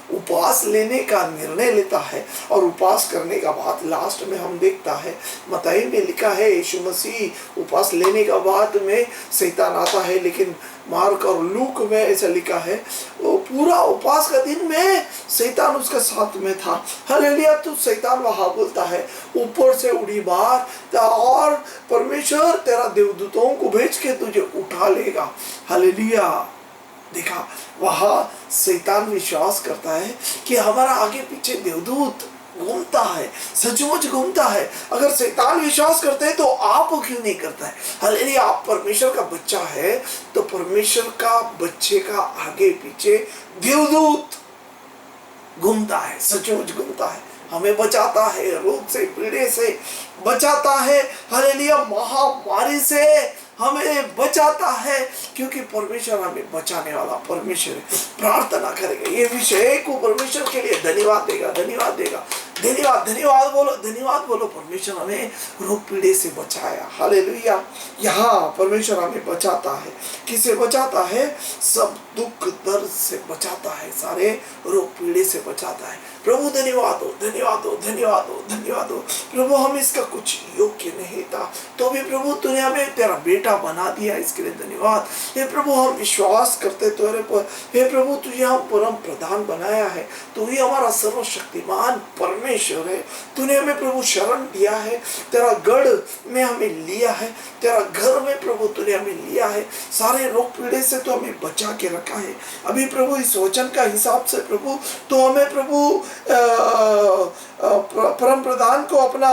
उपवास लेने का निर्णय लेता है, और उपवास करने का बाद लास्ट में हम देखता है मत्ती में लिखा है यीशु मसीह उपवास लेने का बाद में शैतान आता है। लेकिन मार्क और लूक में ऐसा लिखा है वो पूरा उपवास का दिन में शैतान उसके साथ में था। हालेलुया। तो शैतान वहां बोलता है ऊपर से उड़ी मार और परमेश्वर तेरा देवदूतों को भेज के तुझे उठा लेगा। हालेलुया। देखा, वहां शैतान विश्वास करता है कि हमारा आगे पीछे देवदूत घूमता है, सचमुच घूमता है। अगर शैतान विश्वास करते हैं तो आप क्यों नहीं करता है? हालेलुया। आप परमेश्वर का बच्चा है तो परमेश्वर का बच्चे का आगे पीछे देवदूत घूमता है, सचमुच घूमता है, हमें बचाता है, रोग से पीड़े से बचाता है। हालेलुया। महामारी से हमें बचाता है, क्योंकि परमेश्वर हमें बचाने वाला परमेश्वर है। प्रार्थना करेगा, ये विषय को परमेश्वर के लिए धन्यवाद देगा, धन्यवाद देगा, धन्यवाद, धन्यवाद बोलो, धन्यवाद बोलो। परमेश्वर हमें रोग पीड़े से बचाया। हालेलुया। यहाँ परमेश्वर हमें बचाता है। किसे बचाता है? सब दुख दर्द से बचाता है, सारे रोग पीड़े से बचाता है। प्रभु धन्यवाद हो, धन्यवाद हो, धन्यवाद हो, धन्यवाद हो। प्रभु हम इसका कुछ योग्य नहीं था, तो भी प्रभु तूने हमें तेरा बेटा बना दिया, इसके लिए धन्यवाद। हे प्रभु हम विश्वास करते तेरे पर। हे प्रभु तुझे हम परम प्रधान बनाया है, तू ही हमारा सर्वशक्तिमान परमेश्वर है। तूने हमें प्रभु शरण दिया है, तेरा गढ़ में हमें लिया है, तेरा घर में प्रभु तूने हमें लिया है। सारे रोग पीड़े से तो हमें बचा के रखा है। अभी प्रभु इस वचन का हिसाब से प्रभु तो हमें प्रभु परम प्रधान को अपना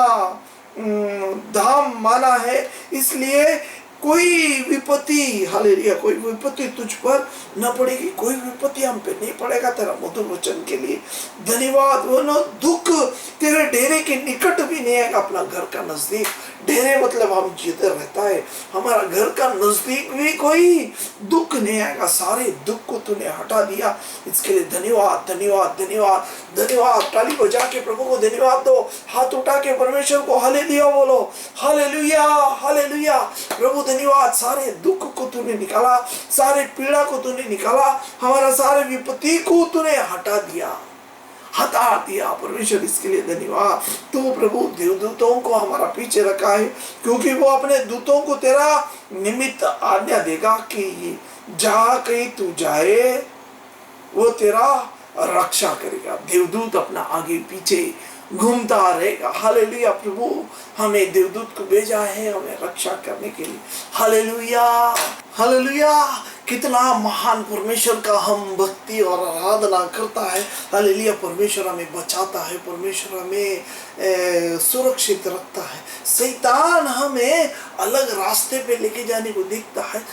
धाम माना है, इसलिए कोई विपत्ति, हालेलुया, कोई विपत्ति तुझ पर न पड़ेगी, कोई विपत्ति हम पे नहीं पड़ेगा। तेरा मधुर वचन के लिए धन्यवाद। वो न दुख तेरे डेरे के निकट भी नहीं आएगा, अपना घर का नजदीक। डेरे मतलब हम जिधर रहता है, हमारा घर का नजदीक भी कोई दुख नहीं आएगा। सारे दुख को तूने हटा दिया, इसके लिए धन्यवाद, धन्यवाद, धन्यवाद, धन्यवाद। ताली बजा के प्रभु को धन्यवाद दो, हाथ उठा के परमेश्वर को हालेलुया बोलो, हालेलुया, हालेलुया। प्रभु धन्यवाद, सारे दुख को तूने निकाला, सारे पीड़ा को तूने निकाला, हमारा सारे विपत्ति को तूने हटा दिया, हटा दिया। परमेश्वर इसके लिए धन्यवाद। तो प्रभु देवदूतों को हमारा पीछे रखा है, क्योंकि वो अपने दूतों को तेरा निमित्त आज्ञा देगा कि जहाँ कहीं तू जाए वो तेरा रक्षा करेगा। देवदूत अपना आगे पीछे घूमता रहेगा। हालेलुया। प्रभु हमें देवदूत को भेजा है हमें रक्षा करने के लिए। Hallelujah, hallelujah. कितना महान परमेश्वर का हम भक्ति और आराधना करता है। हालेलुया। परमेश्वर हमें बचाता है, परमेश्वर हमें सुरक्षित रखता है। शैतान हमें अलग रास्ते पे लेके जाने को देखता है,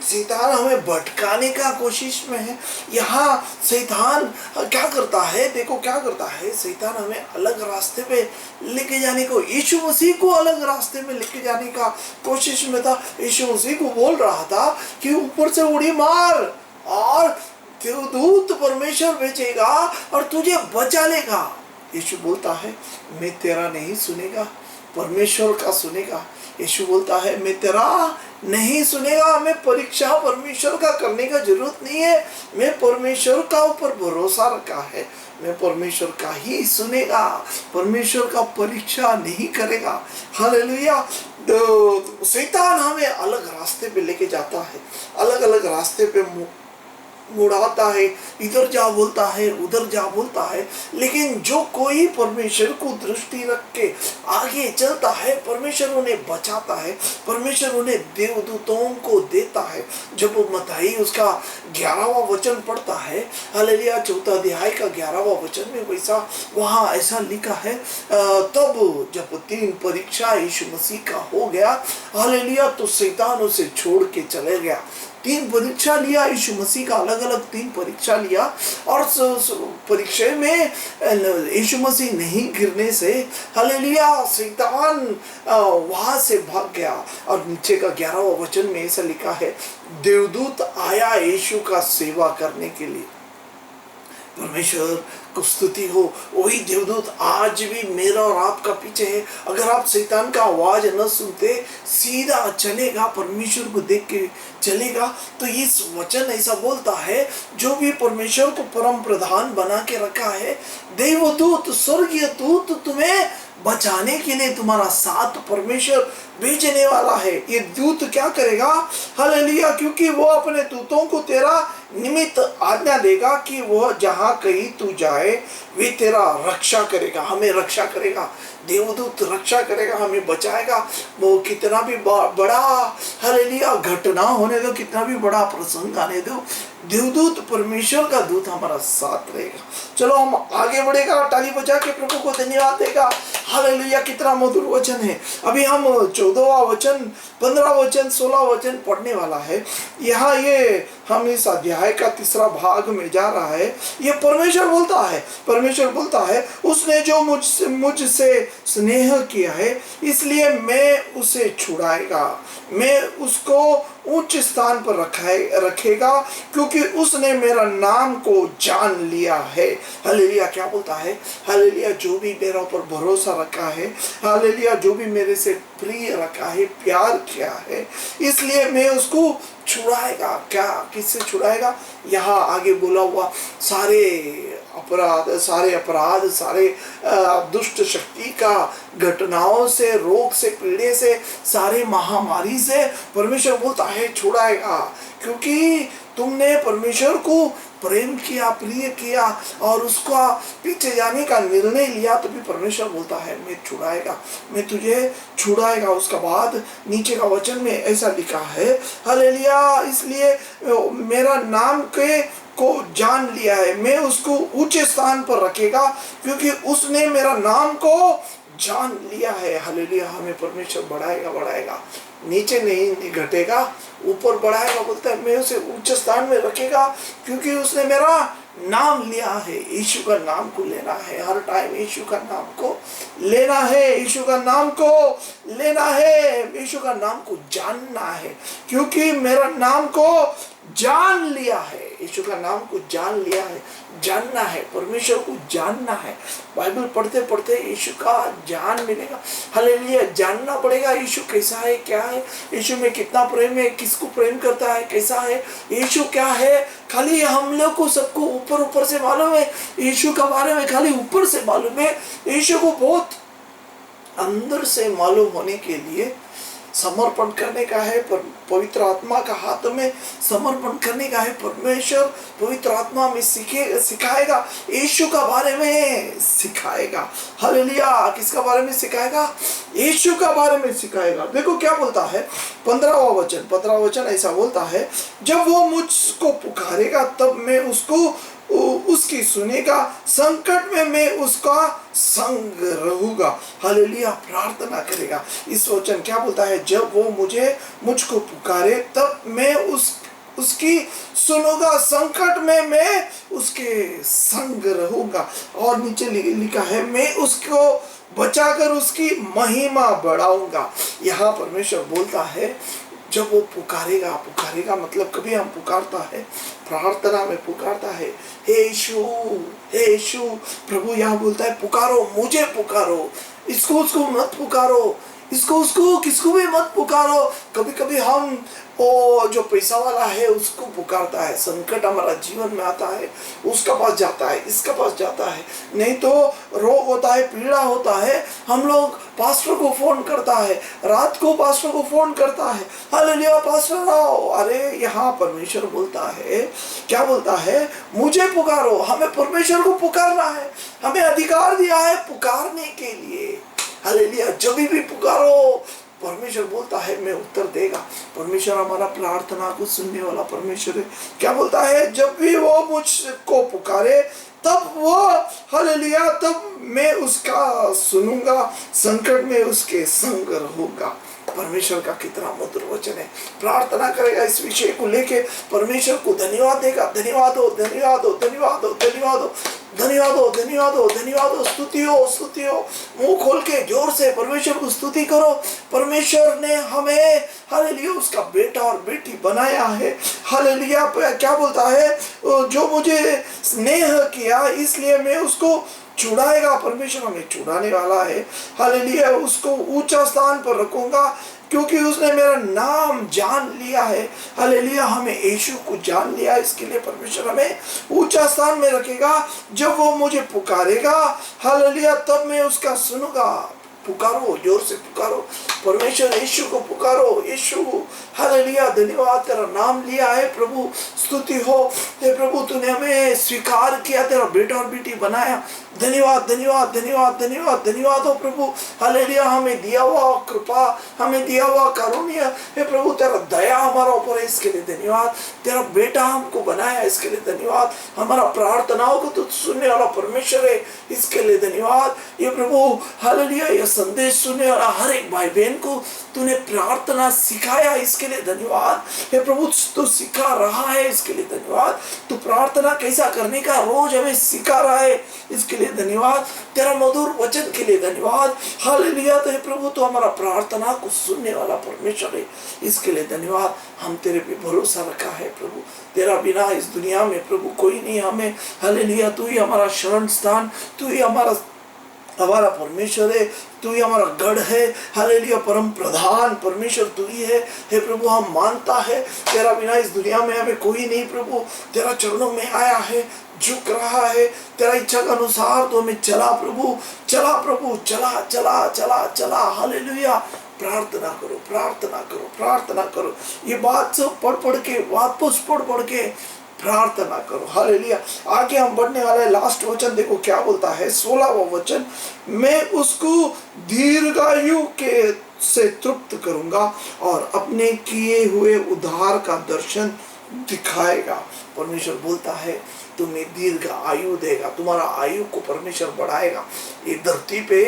शैतान हमें भटकाने का कोशिश में है। यहाँ शैतान क्या करता है? देखो क्या करता है, शैतान हमें अलग रास्ते पे लेके जाने को, यीशु मसीह को अलग रास्ते में लेके जाने का कोशिश में था। यीशु मसीह को बोल रहा था कि ऊपर से उड़ी मार और देवदूत परमेश्वर भेजेगा और तुझे बचा लेगा। यीशु बोलता है मैं तेरा नहीं सुनेगा, परमेश्वर का सुनेगा। यीशु बोलता है मैं तेरा नहीं सुनेगा। हमें परीक्षा परमेश्वर का करने का जरूरत नहीं है, मैं परमेश्वर का ऊपर भरोसा रखा है, मैं परमेश्वर का ही सुनेगा, परमेश्वर का परीक्षा नहीं करेगा। हालेलुया। शैतान हमें अलग रास्ते पे लेके जाता है, अलग अलग रास्ते पे मुड़ाता है, इधर जा बोलता है, उधर जा बोलता है। लेकिन जो कोई परमेश्वर को दृष्टि रख के आगे चलता है, परमेश्वर उन्हें बचाता है, परमेश्वर उन्हें देवदूतों को देता है। जब वो मत्ती उसका 11वां वचन पढ़ता है, हालेलुया, 4 अध्याय का 11वां वचन में वैसा वहाँ ऐसा लिखा है, तब जब 3 परीक्षा यीशु मसीह का हो गया, हालेलुया, तो शैतान उसे छोड़ के चले गया। 3 परीक्षा लिया यीशु मसीह का, अलग अलग 3 परीक्षा लिया, और परीक्षा में यीशु मसीह नहीं गिरने से, हालेलुया, शैतान वहां से भाग गया। और नीचे का 11वां वचन में ऐसा लिखा है, देवदूत आया यीशु का सेवा करने के लिए। परमेश्वर को स्तुति हो। वही देवदूत आज भी मेरा और आपका पीछे है। अगर आप शैतान का आवाज न सुनते, सीधा चलेगा, परमेश्वर को देख के चलेगा, तो इस वचन ऐसा बोलता है, जो भी परमेश्वर को परम प्रधान बना के रखा है, देवदूत, स्वर्गीय दूत तुम्हें बचाने के लिए तुम्हारा साथ परमेश्वर भेजने वाला है। ये दूत क्या करेगा? हालेलुया, क्योंकि वो अपने दूतों को तेरा निमित्त आज्ञा देगा कि वह जहां कहीं तू जाए वे तेरा रक्षा करेगा, हमें रक्षा करेगा। देवदूत रक्षा करेगा, हमें बचाएगा। वो कितना भी बड़ा हालेलुया घटना होने दो, कितना भी बड़ा प्रसंग आने दो, देवदूत, परमेश्वर का दूत हमारा साथ रहेगा। चलो हम आगे बढ़ेगा, ताली बजा के प्रभु को धन्यवाद देगा। हालेलुया, कितना मधुर वचन है। अभी हम 14वां वचन, 15 वचन, 16 वचन पढ़ने वाला है। यहाँ ये हम इस अध्याय का 3रा भाग में जा रहा है। ये परमेश्वर बोलता है, परमेश्वर बोलता है, उसने जो मुझसे स्नेह किया है, इसलिए मैं उसे छुड़ाएगा, मैं उसको उच्च स्थान पर रखेगा, क्योंकि उसने मेरा नाम को जान लिया है। हालेलुया, क्या बोलता है? हालेलुया, जो भी मेरा ऊपर भरोसा रखा है, हालेलुया, जो भी मेरे से प्रिय रखा है, प्यार किया है, इसलिए मैं उसको छुड़ाएगा। क्या, किससे छुड़ाएगा? यहाँ आगे बोला हुआ सारे अपराध, सारे दुष्ट शक्ति का घटनाओं से, रोग से, पीड़े से, सारे महामारी से परमेश्वर बोलता है छुड़ाएगा, क्योंकि तुमने परमेश्वर को प्रेम किया, प्रिय किया और उसका पीछे जाने का निर्णय लिया, तो भी परमेश्वर बोलता है मैं छुड़ाएगा, मैं तुझे छुड़ाएगा। उसका बाद नीचे का वचन में ऐसा लिखा है, हालेलुया, इसलिए मेरा नाम को जान लिया है, मैं उसको ऊंचे स्थान पर रखेगा, क्योंकि उसने मेरा नाम को जान लिया है। हालेलुया, हमें परमेश्वर बढ़ाएगा, नीचे नहीं घटेगा, ऊपर बढ़ाएगा। बोलता है मैं उसे उच्च स्थान में रखेगा, क्योंकि उसने मेरा नाम लिया है। यीशु का नाम को लेना है, हर टाइम यीशु का नाम को लेना है, यीशु का नाम को लेना है, यीशु का नाम को जानना है, क्योंकि मेरा नाम को जान लिया है। यीशु का नाम को जान लिया है, जानना है, परमेश्वर को जानना है। बाइबल पढ़ते पढ़ते यीशु का ज्ञान मिलेगा। हालेलुया, जानना पड़ेगा यीशु कैसा है, क्या है, यीशु में कितना प्रेम है, किसको प्रेम करता है, कैसा है, यीशु क्या है। खाली हम लोग को सबको ऊपर से मालूम है, यीशु के बारे में खाली ऊपर से मालूम है। यीशु को बहुत अंदर से मालूम होने के लिए समर्पण करने का है, पवित्र आत्मा का हाथ में समर्पण करने का है। परमेश्वर पवित्र आत्मा में सिखाएगा, यीशु का बारे में सिखाएगा। हालेलुया, किसका बारे में सिखाएगा? यीशु का बारे में सिखाएगा। देखो क्या बोलता है 15वां वचन ऐसा बोलता है, जब वो मुझको पुकारेगा तब मैं उसकी सुनेगा, संकट में मैं उसका संग रहूंगा। हालेलुया, प्रार्थना करेगा। इस वचन क्या बोलता है? जब वो मुझको पुकारे तब मैं उसकी सुनूंगा, संकट में मैं उसके संग रहूंगा। और नीचे लिखा है, मैं उसको बचाकर उसकी महिमा बढ़ाऊंगा। यहाँ परमेश्वर बोलता है जब वो पुकारेगा मतलब कभी हम पुकारता है, प्रार्थना में पुकारता है, हे यीशु, प्रभु यहाँ बोलता है पुकारो, मुझे पुकारो, इसको मत पुकारो, इसको उसको किसको भी मत पुकारो। कभी कभी हम वो जो पैसा वाला है उसको पुकारता है, संकट हमारा जीवन में आता है उसका पास जाता है, इसका पास जाता है, नहीं तो रोग होता है, पीड़ा होता है, हम लोग पास्टर को फोन करता है, रात को पास्टर को फोन करता है, हालेलुया पास्टर आओ। अरे यहाँ परमेश्वर बोलता है, क्या बोलता है, मुझे पुकारो। हमें परमेश्वर को पुकारना है, हमें अधिकार दिया है पुकारने के लिए। हालेलुया, जब भी पुकारो परमेश्वर बोलता है मैं उत्तर देगा। परमेश्वर हमारा प्रार्थना को सुनने वाला परमेश्वर है। क्या बोलता है, जब भी वो मुझको पुकारे तब वो, हालेलुया, तब मैं उसका सुनूंगा, संकट में उसके संग रहूंगा। परमेश्वर का कितना मधुर वचन है। प्रार्थना करेगा इस विषय को लेके, परमेश्वर को धन्यवाद देगा। धन्यवाद हो, धन्यवाद हो, धन्यवाद हो, धन्यवाद हो, धन्यवाद हो, धन्यवाद हो, धन्यवाद हो। स्तुति हो, स्तुति हो। मुंह खोल के जोर से परमेश्वर को स्तुति करो। परमेश्वर ने हमें, हालेलुया, उसका बेटा और बेटी बनाया है। हालेलुया, क्या बोलता है, जो मुझे स्नेह किया इसलिए मैं उसको छुड़ाएगा। परमेश्वर हमें छुड़ाने वाला है। हालेलुया, उसको ऊंचा स्थान पर रखूंगा क्योंकि उसने मेरा नाम जान लिया है। हालेलुया, हमें यीशु को जान लिया, इसके लिए परमेश्वर हमें ऊंचा स्थान में रखेगा। जब वो मुझे पुकारेगा, हालेलुया, तब मैं उसका सुनूंगा। पुकारो, जोर से पुकारो, परमेश्वर यीशु को पुकारो। यीशु, हालेलुया, धन्यवाद, तेरा नाम लिया है प्रभु, स्तुति हो। हे प्रभु, तूने हमें स्वीकार किया, तेरा बेटा और बेटी बनाया। धन्यवाद, धन्यवाद, धन्यवाद, धन्यवाद, धन्यवाद हो प्रभु। हालेलुया, हमें दिया हुआ कृपा, हमें दिया हुआ कारुण्य, हे प्रभु, तेरा दया हमारा ऊपर है, इसके लिए धन्यवाद। तेरा बेटा हमको बनाया, इसके लिए धन्यवाद। हमारा प्रार्थनाओं को तो सुनने वाला परमेश्वर है, इसके लिए धन्यवाद। ये प्रभु, हालेलुया, ये संदेश सुनने वाला हर एक भाई बहन को तूने प्रार्थना सिखाया, इसके लिए धन्यवाद। हे प्रभु, तू सिखा रहा है, इसके लिए धन्यवाद। तू प्रार्थना कैसा करने का रोज हमें सिखा रहा है, इसके लिए धन्यवाद। तेरा मधुर वचन के लिए धन्यवाद। हालेलुया, तो हे प्रभु, तो हमारा प्रार्थना को सुनने वाला परमेश्वर है, इसके लिए धन्यवाद। हम तेरे पे भरोसा रखा है प्रभु, तेरा बिना इस दुनिया में प्रभु कोई नहीं हमें। हालेलुया, तू ही हमारा शरण स्थान, तू ही हमारा परमेश्वर है, तू ही हमारा गढ़ है। हालेलुया, परम प्रधान परमेश्वर तू ही है। हे प्रभु, हम मानता है तेरा बिना इस दुनिया में हमें कोई नहीं प्रभु। तेरा चरणों में आया है, झुक रहा है, तेरा इच्छा के अनुसार तो हमें चला प्रभु, चला प्रभु, चला चला चला चला। हालेलुया, प्रार्थना करो, प्रार्थना करो, प्रार्थना करो। ये बात सब पढ़ के, वापस पढ़ के प्रार्थना करो। हालेलुया, आगे हम बढ़ने वाले हैं। लास्ट वचन देखो क्या बोलता है, 16वां वचन, मैं उसको दीर्घायु के से तृप्त करूंगा और अपने किए हुए उद्धार का दर्शन दिखाएगा। परमेश्वर बोलता है तुम्हें दीर्घ आयु देगा, तुम्हारा आयु को परमेश्वर बढ़ाएगा। ये धरती पे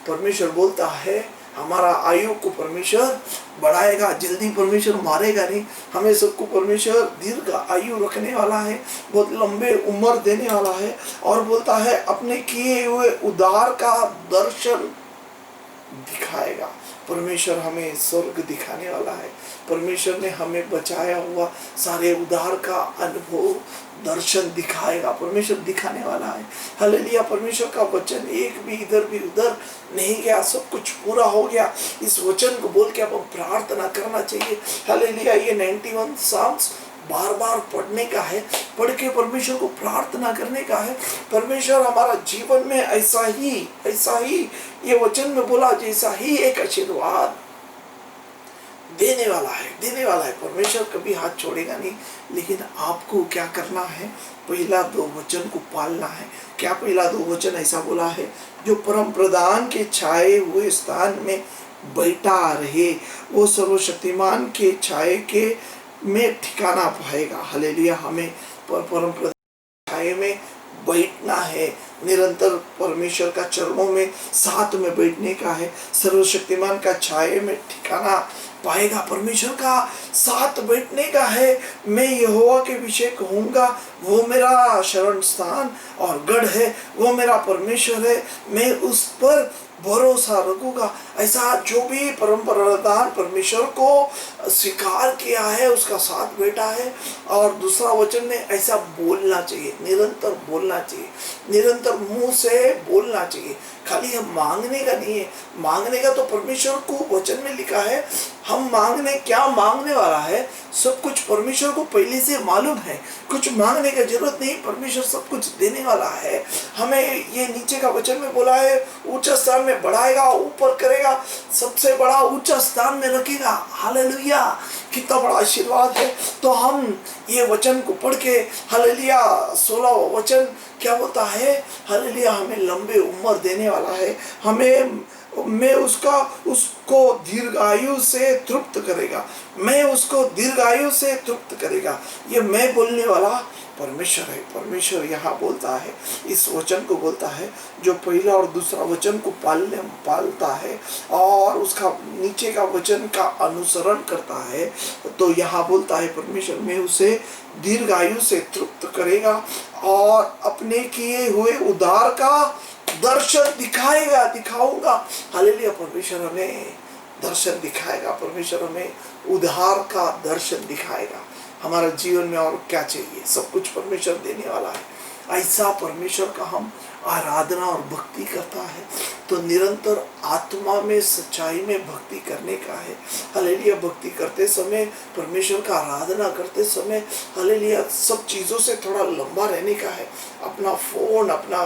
परमेश्वर बोलता है हमारा आयु को परमेश्वर बढ़ाएगा। जल्दी परमेश्वर मारेगा नहीं, हमें सबको परमेश्वर दीर्घ आयु रखने वाला है, बहुत लंबे उम्र देने वाला है। और बोलता है अपने किए हुए उद्धार का दर्शन दिखाएगा। परमेश्वर हमें स्वर्ग दिखाने वाला है। परमेश्वर ने हमें बचाया हुआ सारे उद्धार का अनुभव, दर्शन दिखाएगा। परमेश्वर दिखाने वाला है। हालेलुया, परमेश्वर का वचन एक भी इधर भी उधर नहीं गया, सब कुछ पूरा हो गया। इस वचन को बोल के अब हम प्रार्थना करना चाहिए। हालेलुया, ये 91 साल्स बार बार पढ़ने का है, पढ़ के परमेश्वर को प्रार्थना करने का है। परमेश्वर हमारा जीवन में ऐसा ही ये वचन में बोला, जैसा ही एक आशीर्वाद देने वाला है। परमेश्वर कभी हाथ छोड़ेगा नहीं, लेकिन आपको क्या करना है, पहला 2 वचन को पालना है। क्या पहला 2 वचन ऐसा बोला है, जो परम प्रधान के छाए हुए स्थान में बैठा रहे वो सर्वशक्तिमान के छाए के में ठिकाना पाएगा। हालेलुया, हमें परम प्रधान छाए में बैठना है, निरंतर परमेश्वर का चरणों में साथ में बैठने का है। सर्वशक्तिमान का छाए में ठिकाना पाएगा, परमेश्वर का साथ बैठने का है। मैं यहोवा के विषय कहूँगा, वो मेरा शरण स्थान और गढ़ है, वो मेरा परमेश्वर है। मैं उस पर भरोसा रखूंगा। ऐसा जो भी परम प्रधान परमेश्वर को स्वीकार किया है उसका साथ बैठा है। और दूसरा वचन में ऐसा बोलना चाहिए, निरंतर बोलना चाहिए, निरंतर मुंह से बोलना चाहिए। खाली हम मांगने का नहीं है, मांगने का तो परमेश्वर को वचन में लिखा है। हम मांगने क्या मांगने वाला है सब कुछ परमेश्वर को पहले से मालूम है। कुछ मांगने का जरूरत नहीं, परमेश्वर सब कुछ देने वाला है। हमें ये नीचे का वचन में बोला है ऊंचा स्थान में बढ़ाएगा, ऊपर करेगा, सबसे बड़ा ऊंचा स्थान में रखेगा। हालेलुया, कितना बड़ा आशीर्वाद है। तो हम ये वचन को पढ़ के हालेलुया 16 वचन क्या होता है, हालेलुया हमें लंबे उम्र देने वाला है। मैं उसको दीर्घायु से तृप्त करेगा, मैं उसको दीर्घायु से तृप्त करेगा। ये मैं बोलने वाला परमेश्वर है। परमेश्वर यहाँ बोलता है, इस वचन को बोलता है जो पहला और दूसरा वचन को पालता है और उसका नीचे का वचन का अनुसरण करता है। तो यहाँ बोलता है परमेश्वर में उसे दीर्घायु से तृप्त करेगा और अपने किए हुए उद्धार का दर्शन दिखाऊंगा। हालेलुया, परमेश्वर हमें दर्शन दिखाएगा, परमेश्वर हमें उद्धार का दर्शन दिखाएगा। हमारा जीवन में और क्या चाहिए, सब कुछ परमेश्वर देने वाला है। ऐसा परमेश्वर का हम आराधना और भक्ति करता है तो निरंतर आत्मा में सच्चाई में भक्ति करने का है। हालेलुया, भक्ति करते समय, परमेश्वर का आराधना करते समय हालेलुया सब चीज़ों से थोड़ा लंबा रहने का है। अपना फोन, अपना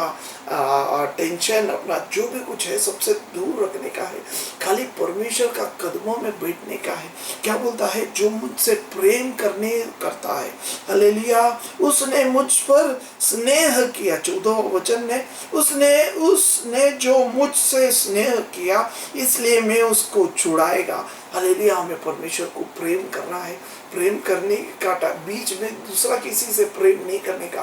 टेंशन, अपना जो भी कुछ है सबसे दूर रखने का है। खाली परमेश्वर का कदमों में बैठने का है। क्या बोलता है, जो मुझसे प्रेम करता है हालेलुया उसने मुझ पर स्नेह किया। 14 वचन में उसने जो मुझसे स्नेह किया इसलिए मैं उसको छुड़ाएगा। हालेलुया, हमें परमेश्वर को प्रेम करना है। प्रेम करने का बीच में दूसरा किसी से प्रेम नहीं करने का,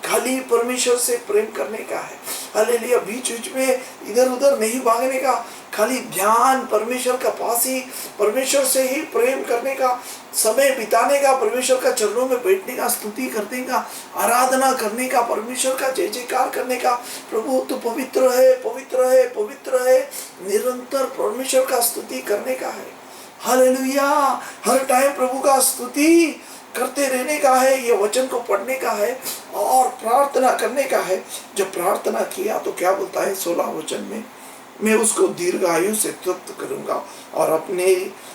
खाली परमेश्वर से प्रेम करने का है। हालेलुया, बीच बीच में इधर उधर नहीं भागने का, खाली ध्यान परमेश्वर का पास ही, परमेश्वर से ही प्रेम करने का, समय बिताने का, परमेश्वर का चरणों में बैठने का, स्तुति करने का, आराधना करने का, परमेश्वर का जय जयकार करने का। प्रभु तो पवित्र है, पवित्र है, पवित्र है, निरंतर परमेश्वर का स्तुति करने का है। हालेलुया, हर टाइम प्रभु का स्तुति करते रहने का है, ये वचन को पढ़ने का है और प्रार्थना करने का है। जब प्रार्थना किया तो क्या बोलता है 16 वचन में, मैं उसको दीर्घायु से तृप्त करूंगा और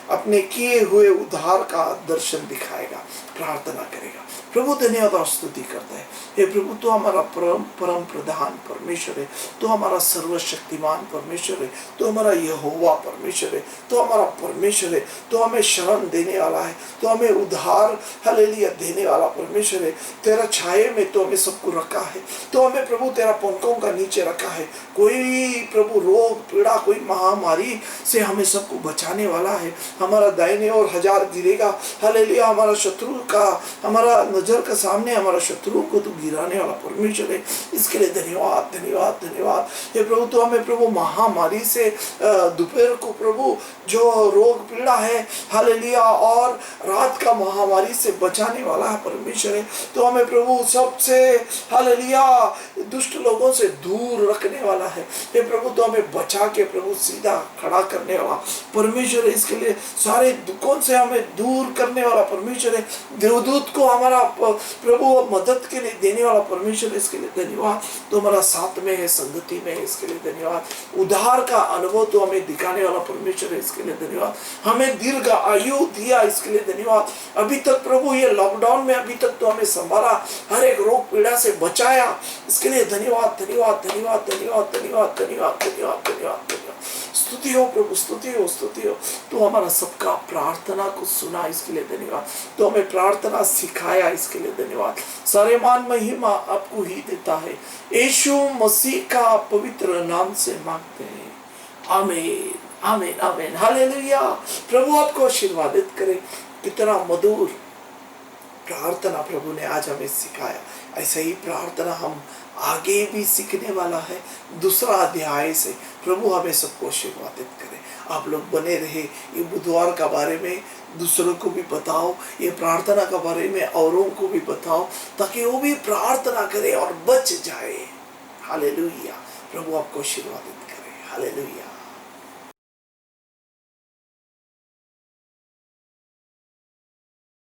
अपने किए हुए उद्धार का दर्शन दिखाएगा। प्रार्थना करेगा, प्रभु धन्यवाद और स्तुति करता है। हे प्रभु, तो हमारा परम प्रधान परमेश्वर है, तो हमारा सर्वशक्तिमान परमेश्वर है, तो हमारा यहोवा परमेश्वर है, तो हमारा परमेश्वर है, तो हमें शरण देने वाला है, तो हमें उद्धार हालेलुया देने वाला परमेश्वर है। तेरा छाये में तो हमें सबको रखा है, तो हमें प्रभु तेरा पंखों का नीचे रखा है। कोई प्रभु रोग पीड़ा, कोई महामारी से हमें सबको बचाने वाला है। हमारा दाहिने और 1000 गिरेगा, हालेलुया हमारा शत्रु का, हमारा नजर के सामने हमारा शत्रु को तो गिराने वाला परमेश्वर है। इसके लिए धन्यवाद, धन्यवाद, धन्यवाद। हे प्रभु, तो हमें प्रभु महामारी से दोपहर को प्रभु जो रोग पीड़ा है हालेलुया और रात का महामारी से बचाने वाला है परमेश्वर है। तो हमें प्रभु सबसे हालेलुया दुष्ट लोगों से दूर रखने वाला है। हे प्रभु, तो हमें बचा के प्रभु सीधा खड़ा करने वाला परमेश्वर है। इसके लिए सारे दुखों से हमें दूर करने वाला परमेश्वर है। देवदूत को हमारा प्रभु मदद के लिए देने वाला परमेश्वर है। इसके लिए धन्यवाद। तो हमारा साथ में है, संगति में है, इसके लिए धन्यवाद। उद्धार का अनुभव तो हमें दिखाने वाला परमेश्वर है, इसके लिए धन्यवाद। हमें दीर्घ आयु दिया, इसके लिए धन्यवाद। अभी तक प्रभु ये लॉकडाउन में अभी तक तो हमें संभाला, हर एक रोग पीड़ा से बचाया, इसके लिए धन्यवाद, धन्यवाद, धन्यवाद, धन्यवाद, धन्यवाद, धन्यवाद, धन्यवाद, धन्यवाद, धन्यवाद। स्तुति हो प्रभु, स्तुति हो, स्तुति हो। तो हमारा सबका प्रार्थना को सुना, इसके लिए धन्यवाद। तो हमें प्रार्थना सिखाया, इसके लिए धन्यवाद। सारे मान महिमा आपको ही देता है, यीशु मसीह का पवित्र नाम से मांगते हैं, आमीन, आमीन, आमीन, हालेलुया। प्रभु आपको आशीर्वादित करे। कितना मधुर प्रार्थना प्रभु ने आज हमें सिखाया। ऐसे ही प्रार्थना हम आगे भी सीखने वाला है दूसरा अध्याय से। प्रभु हमें सबको आशीर्वादित करे। आप लोग बने रहे, ये बुधवार का बारे में दूसरों को भी बताओ, ये प्रार्थना के बारे में औरों को भी बताओ, ताकि वो भी प्रार्थना करे और बच जाए। हालेलुया, प्रभु आपको आशीर्वादित करे। हालेलुया।